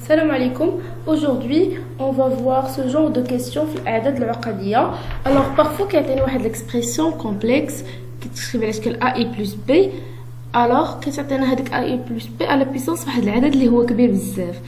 Salam alaikum. Aujourd'hui, on va voir ce genre de questions في الأعداد العقدية. Alors parfois كيعطيني واحد l'expression complexe كتكتب على شكل a plus b. alors كتعطينا هذيك a plus b على puissance واحد العدد اللي هو كبير بزاف.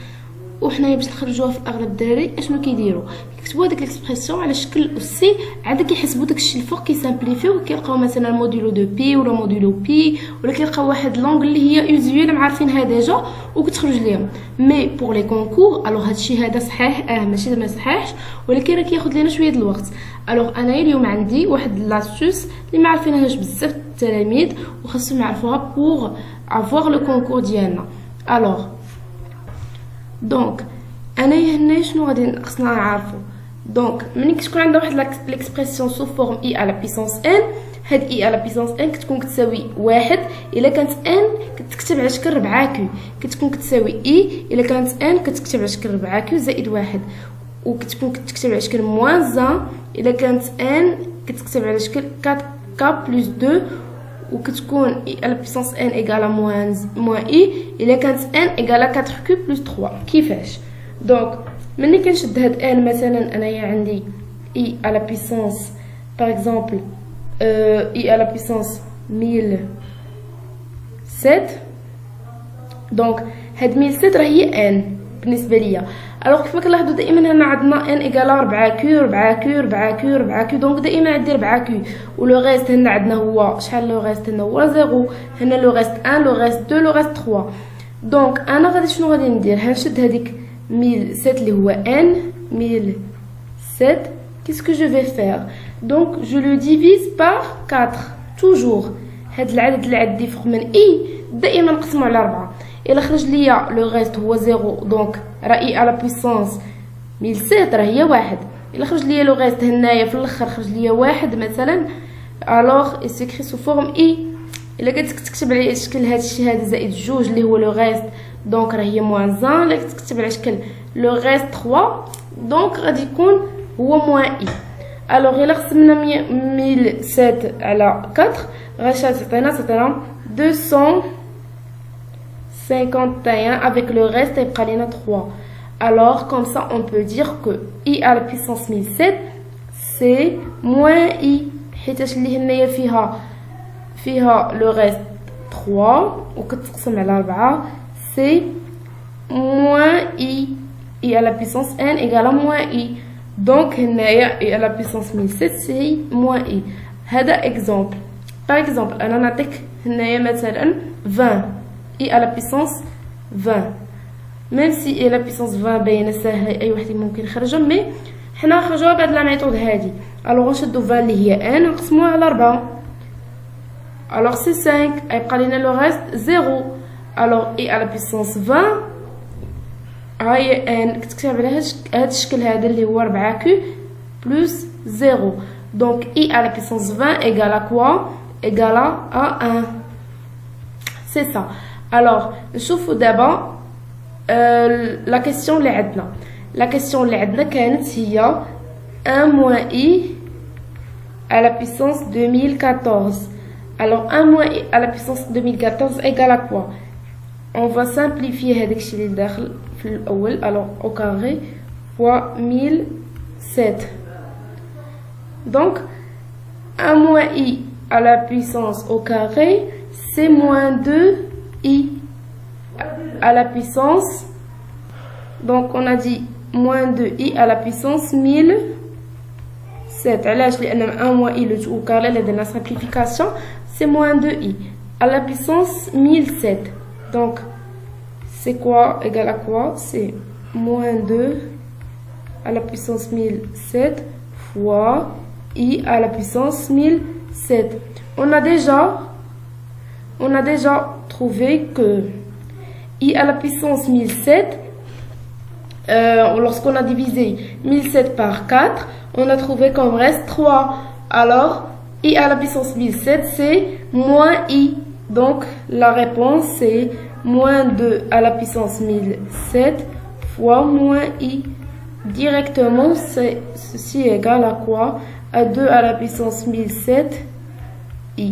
وحنايا باش نخرجوها في الاغلب الدراري اشنو كيديروا كيكتبوا هذيك الاكسبرسيون على شكل اوسي عاد كيحسبوا داكشي الفوق كيسامبليفيو كيلقاو مثلا موديلو دو بي ولا موديلو بي ولا كيلقاو واحد لونغ اللي هي يوزويل معرفينها ديجا وكتخرج ليهم مي بور لي كونكور. الوغ هادشي هذا صحيح ماشي ما صحيحش ولكن راه كياخذ لينا شويه د الوقت. الوغ انايا اليوم عندي واحد لاستوس اللي ما عارفينهاش بزاف التلاميذ وخاصهم يعرفوها بور افوار لو كونكور ديالنا. الوغ دونك انايا هنا شنو غادي خصنا نعرفو. دونك ملي كتكون عندنا واحد ليكسبرسيون سو فورم اي على بيسونس ان، هاد اي على بيسونس ان كتكون كتساوي واحد الا كانت ان كتكتب على شكل 4 كيو، كتكون كتساوي اي الا كانت ان كتكتب على شكل 4 كيو زائد واحد، وكتكون كتكتب على شكل موان 1 الا كانت ان كتكتب على شكل 4 كا بلس 2، وكتكون اي على بيسونس ان ايغالا موان اي الا كانت ان ايغالا 4 كيو بلس 3. كيفاش؟ دونك ملي كنشد هاد ان مثلا انايا عندي اي على بيسونس باغ اكزومبل اي على بيسونس 1007. دونك هاد 1007 راه هي ان بالنسبه ليا. الوغ كيف ما كنلاحظوا دائما هنا عندنا ان ايغال 4 كيو 4 كيو 4 كيو 4 كيو، دونك دائما عندي 4 كيو ولو ريست هنا عندنا هو شحال لو ريست هنا هو 0، هنا لو ريست 1 لو ريست 2 لو ريست 3. دونك انا غادي شنو غادي ندير؟ هنشد هذيك 1007 اللي هو n 1007. qu'est-ce que je vais faire? donc je le divise par 4 toujours. هاد العدد اللي عندي فوق من اي دائما نقسمو على 4. الا خرج ليا لو ريست هو 0 دونك راه اي على بويسونس 1007 راه هي واحد. الا خرج ليا لو ريست هنايا في الاخر خرج ليا واحد مثلا الوغ اي سيكري سو فورم اي. الا كنت تكتب على شكل هادشي هذا زائد جوج اللي هو لو ريست دونك راه هي موان 1. الا كتكتب على شكل لو ريست 3 دونك غادي يكون هو موان اي. الوغ الا قسمنا 1007 على 4 غادي تعطينا 251 avec le reste يبقى لينا 3. alors comme ça on peut dire que i à la puissance 1007 c'est moins i حيتاش اللي هنايا فيها لو ريست 3 وكتقسم على 4 c'est moins i à la puissance n égale à moins i. donc هنايا i à la puissance 1007 c'est moins i. هذا exemple. par exemple انا نعطيك هنايا مثلا 20 i à la puissance 20 même si i à la puissance 20 باينه ساهله اي واحد ممكن يخرجها مي حنا نخرجوها بهاد لا ميثود هادي. الوغ نشدو 20 اللي هي n ونقسموها على 4 alors c'est 5 يبقى لينا لو ريست 0. alors i à la puissance 20 هاي ان كتكتب على هاد الشكل هذا اللي هو 4 كيو بلس 0. donc i à la puissance 20 égale à quoi? égale à 1. c'est ça. alors نشوفوا دابا la question اللي عندنا. la question اللي عندنا كانت هي 1 moins i à la puissance 2014. alors 1 moins i à la puissance 2014 égale à quoi? on va simplifier هذاك الشيء اللي داخل في الاول. alors au carré fois 1007. donc 1 moins i à la puissance au carré c'est moins 2 i à la puissance. donc on a dit moins 2 i à la puissance 1007. علاش؟ لان 1 moins i le tout au carré اللي درنا simplification c'est moins 2 i à la puissance 1007. donc c'est quoi égal à quoi? c'est moins 2 à la puissance 1007 fois i à la puissance 1007. on a déjà trouvé que i à la puissance 1007 lorsqu'on a divisé 1007 par 4 on a trouvé comme reste 3. alors i à la puissance 1007 c'est moins i. donc la réponse c'est moins 2 à la puissance 1007 fois moins i. directement ceci est égal à quoi? à 2 à la puissance 1007 i.